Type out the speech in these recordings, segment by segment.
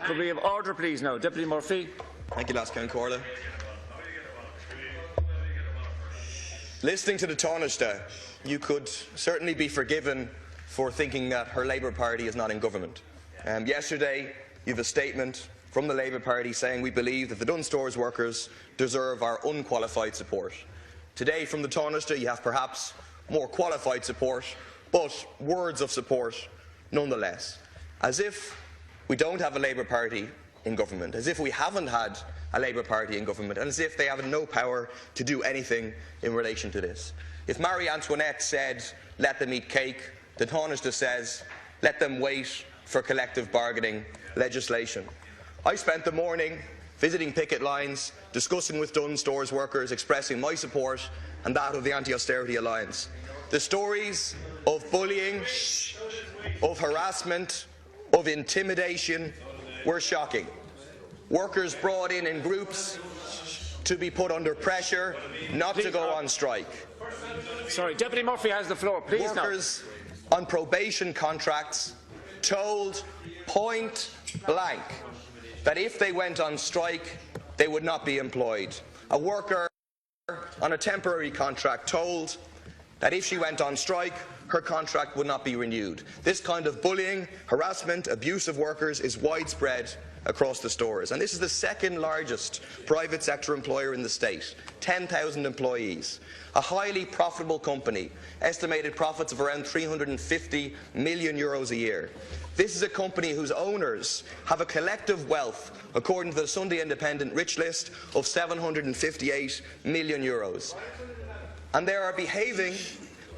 Could we have order, please, now? Deputy Murphy. Thank you, Lascan Corla. Listening to the Taoiseach, you could certainly be forgiven for thinking that her Labour Party is not in government. Yesterday, you have a statement from the Labour Party saying we believe that the Dunnes Stores workers deserve our unqualified support. Today, from the Taoiseach, you have perhaps more qualified support, but words of support nonetheless. As if we don't have a Labour Party in government, as if we haven't had a Labour Party in government, and as if they have no power to do anything in relation to this. If Marie Antoinette said, let them eat cake, the Taoiseach says, let them wait for collective bargaining legislation. I spent the morning visiting picket lines, discussing with Dunnes Stores workers, expressing my support and that of the Anti-Austerity Alliance. The stories of bullying, of harassment, of intimidation were shocking. Workers brought in groups to be put under pressure, not to go on strike. Sorry, Deputy Murphy has the floor, please. Workers on probation contracts told point blank that if they went on strike, they would not be employed. A worker on a temporary contract told that if she went on strike, her contract would not be renewed. This kind of bullying, harassment, abuse of workers is widespread across the stores. And this is the second largest private sector employer in the state, 10,000 employees. A highly profitable company, estimated profits of around €350 million a year. This is a company whose owners have a collective wealth, according to the Sunday Independent Rich List, of €758 million. And they are behaving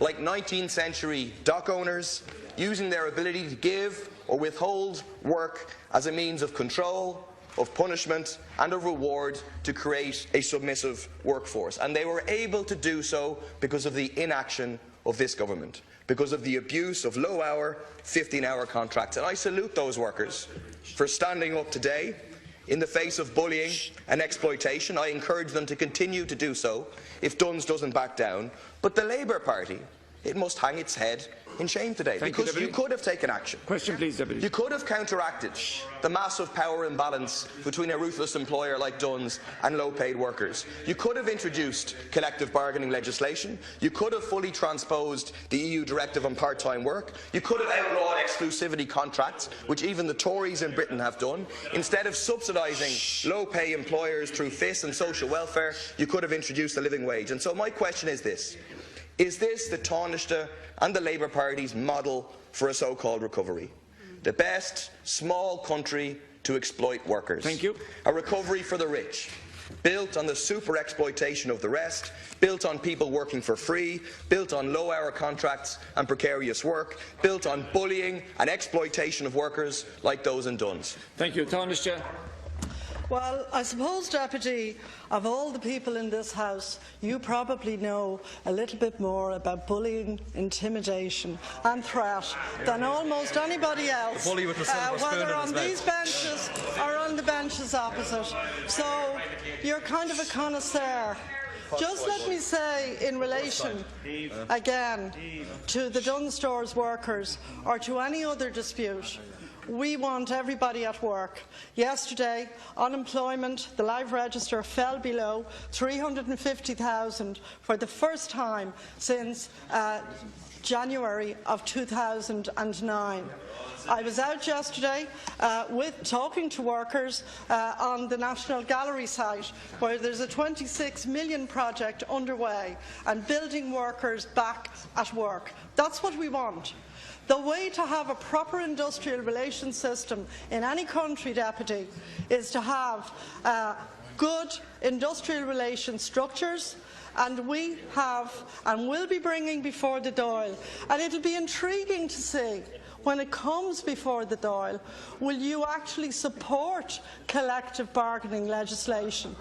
like 19th century dock owners, using their ability to give or withhold work as a means of control, of punishment and of reward to create a submissive workforce. And they were able to do so because of the inaction of this government, because of the abuse of low-hour, 15-hour contracts. And I salute those workers for standing up today in the face of bullying and exploitation. I encourage them to continue to do so if Dunnes doesn't back down. But the Labour Party, it must hang its head in shame today, because you could have taken action. Question, please, Deputy. You could have counteracted the massive power imbalance between a ruthless employer like Dunnes and low-paid workers. You could have introduced collective bargaining legislation. You could have fully transposed the EU directive on part-time work. You could have outlawed exclusivity contracts, which even the Tories in Britain have done. Instead of subsidising low-pay employers through FIS and social welfare, you could have introduced a living wage. And so my question is this. Is this the Taoiseach and the Labour Party's model for a so-called recovery? The best small country to exploit workers. Thank you. A recovery for the rich, built on the super exploitation of the rest, built on people working for free, built on low-hour contracts and precarious work, built on bullying and exploitation of workers like those in Dunnes. Thank you. Taoiseach. Well, I suppose, Deputy, of all the people in this House, you probably know a little bit more about bullying, intimidation and threat than almost anybody else, whether on these benches or on the benches opposite. So you're kind of a connoisseur. Just let me say, in relation, again, to the Dunnes Stores workers or to any other dispute, we want everybody at work. Yesterday, unemployment, the live register, fell below 350,000 for the first time since January of 2009. I was out yesterday talking to workers on the National Gallery site, where there's a 26 million project underway and building workers back at work. That's what we want. The way to have a proper industrial relations system in any country, Deputy, is to have good industrial relations structures, and we have and will be bringing before the Dáil. And it will be intriguing to see, when it comes before the Dáil, will you actually support collective bargaining legislation?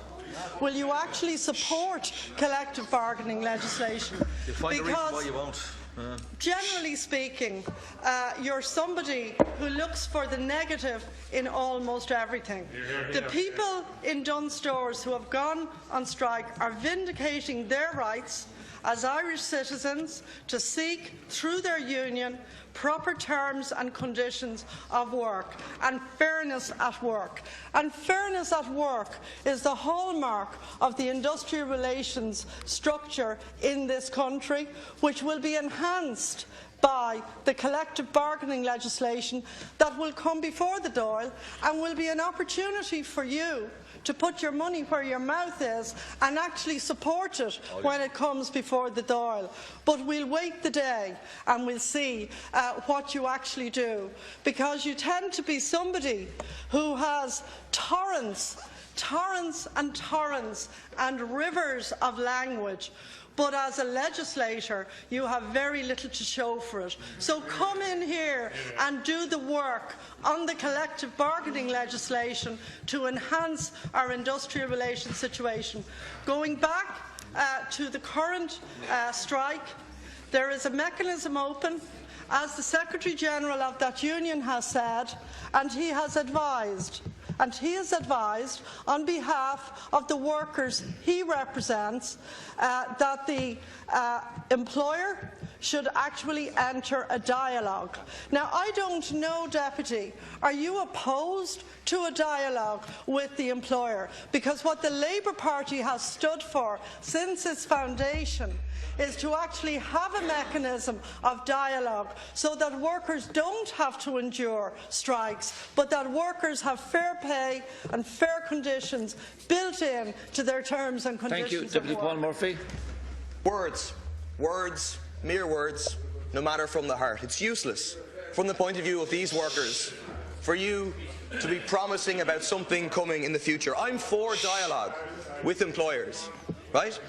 Will you actually support collective bargaining legislation? Because generally speaking, you're somebody who looks for the negative in almost everything. The people in Dunnes Stores who have gone on strike are vindicating their rights as Irish citizens to seek, through their union, proper terms and conditions of work and fairness at work. And fairness at work is the hallmark of the industrial relations structure in this country, which will be enhanced by the collective bargaining legislation that will come before the Dáil, and will be an opportunity for you to put your money where your mouth is and actually support it when it comes before the Dáil. But we'll wait the day and we'll see what you actually do, because you tend to be somebody who has torrents and rivers of language, but as a legislator you have very little to show for it. So come in here and do the work on the collective bargaining legislation to enhance our industrial relations situation. Going back to the current strike, there is a mechanism open, as the Secretary-General of that union has said, and he has advised on behalf of the workers he represents that the employer should actually enter a dialogue. Now, I don't know, Deputy, are you opposed to a dialogue with the employer? Because what the Labour Party has stood for since its foundation is to actually have a mechanism of dialogue so that workers don't have to endure strikes, but that workers have fair pay and fair conditions built in to their terms and conditions. Thank you, Deputy Paul Murphy. Words, mere words, no matter from the heart. It's useless from the point of view of these workers for you to be promising about something coming in the future. I'm for dialogue with employers, right?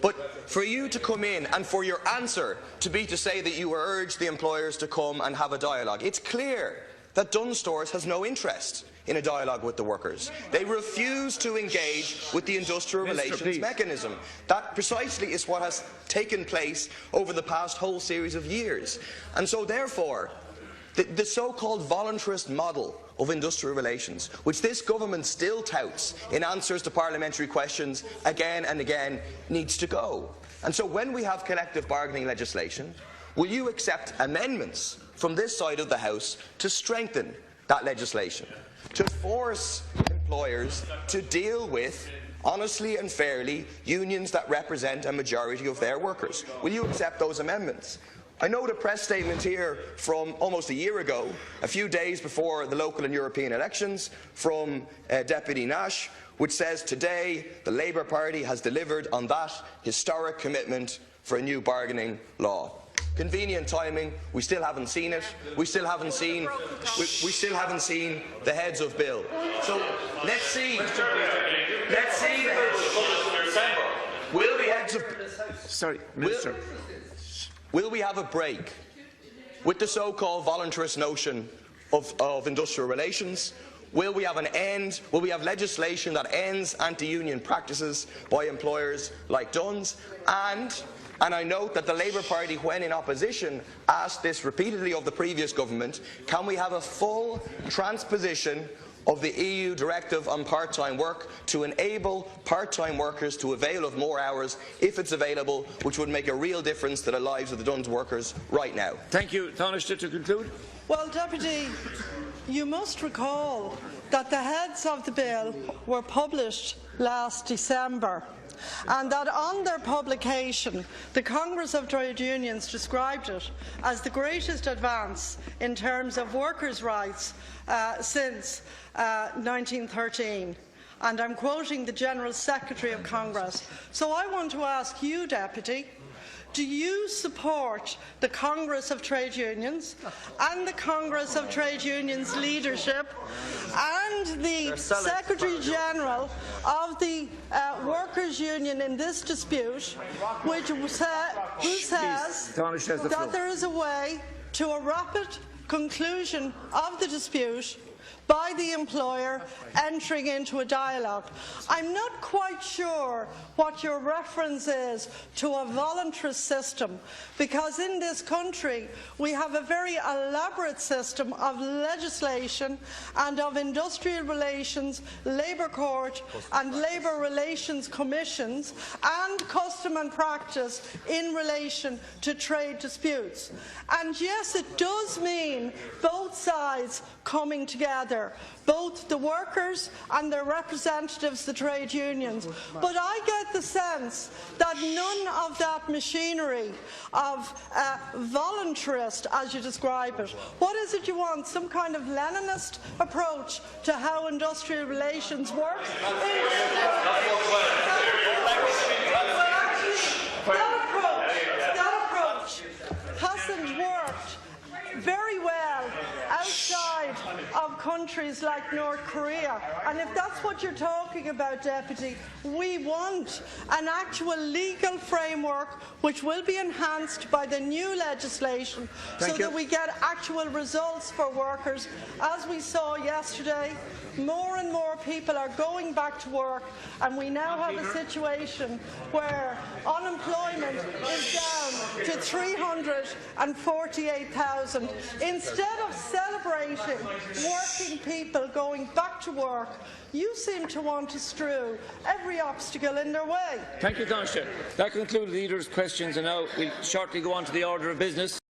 But for you to come in and for your answer to be to say that you urge the employers to come and have a dialogue, it's clear that Dunnes Stores has no interest in a dialogue with the workers. They refuse to engage with the industrial relations mechanism. That precisely is what has taken place over the past whole series of years. And so therefore, the so-called voluntarist model of industrial relations, which this government still touts in answers to parliamentary questions again and again, needs to go. And so when we have collective bargaining legislation, will you accept amendments from this side of the House to strengthen that legislation, to force employers to deal with, honestly and fairly, unions that represent a majority of their workers? Will you accept those amendments? I note a press statement here from almost a year ago, a few days before the local and European elections, from Deputy Nash, which says today the Labour Party has delivered on that historic commitment for a new bargaining law. Convenient timing. We still haven't seen it. We still haven't seen the heads of bill. So let's see. Will the heads of Minister. Will we have a break with the so-called voluntarist notion of industrial relations? Will we have an end? Will we have legislation that ends anti-union practices by employers like Dunnes? And I note that the Labour Party, when in opposition, asked this repeatedly of the previous government: can we have a full transposition of the EU directive on part-time work to enable part-time workers to avail of more hours if it's available, which would make a real difference to the lives of the Dunnes workers right now? Thank you. Taoiseach, to conclude. Well, Deputy, you must recall that the heads of the bill were published last December, and that on their publication the Congress of Trade Unions described it as the greatest advance in terms of workers' rights since 1913. And I'm quoting the General Secretary of Congress. So I want to ask you, Deputy, do you support the Congress of Trade Unions and the Congress of Trade Unions leadership and the Secretary-General of the Workers' Union in this dispute, who says that there is a way to a rapid conclusion of the dispute by the employer entering into a dialogue. I'm not quite sure what your reference is to a voluntary system, because in this country we have a very elaborate system of legislation and of industrial relations, labour court and labour relations commissions and custom and practice in relation to trade disputes. And yes, it does mean both sides coming together, both the workers and their representatives, the trade unions. But I get the sense that none of that machinery of voluntarist, as you describe it, what is it you want? Some kind of Leninist approach to how industrial relations work? That approach hasn't worked very well outside of countries like North Korea. And if that's what you're talking about, Deputy, we want an actual legal framework which will be enhanced by the new legislation so that we get actual results for workers. As we saw yesterday, more and more people are going back to work, and we now have a situation where unemployment is down to 348,000. Instead of celebrating working people going back to work, you seem to want to strew every obstacle in their way. Thank you, Taoiseach. That concludes the Leader's questions, and now we'll shortly go on to the order of business.